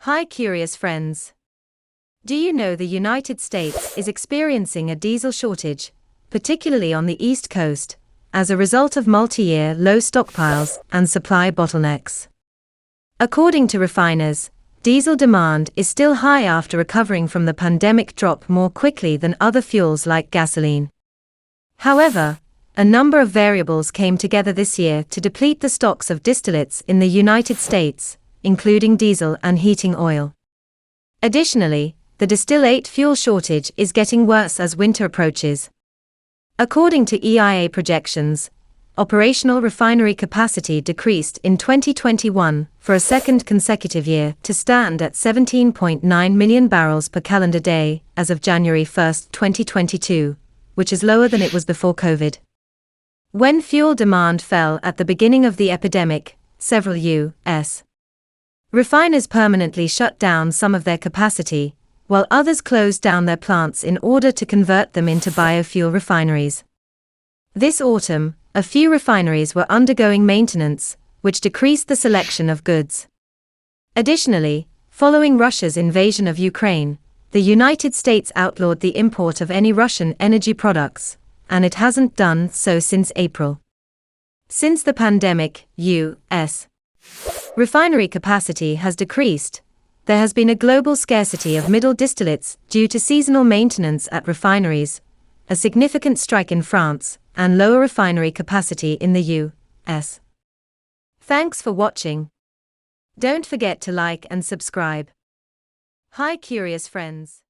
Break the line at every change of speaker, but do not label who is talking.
Hi curious friends. Do you know the United States is experiencing a diesel shortage, particularly on the East Coast, as a result of multi-year low stockpiles and supply bottlenecks? According to refiners, diesel demand is still high after recovering from the pandemic drop more quickly than other fuels like gasoline. However, a number of variables came together this year to deplete the stocks of distillates in the United States, including diesel and heating oil. Additionally, the distillate fuel shortage is getting worse as winter approaches. According to EIA projections, operational refinery capacity decreased in 2021 for a second consecutive year to stand at 17.9 million barrels per calendar day as of January 1, 2022, which is lower than it was before COVID. When fuel demand fell at the beginning of the epidemic, several U.S. refiners permanently shut down some of their capacity, while others closed down their plants in order to convert them into biofuel refineries. This autumn, a few refineries were undergoing maintenance, which decreased the selection of goods. Additionally, following Russia's invasion of Ukraine, the United States outlawed the import of any Russian energy products, and it hasn't done so since April. Since the pandemic, U.S. refinery capacity has decreased. There has been a global scarcity of middle distillates due to seasonal maintenance at refineries, a significant strike in France, and lower refinery capacity in the U.S. Thanks for watching. Don't forget to like and subscribe. Hi curious friends.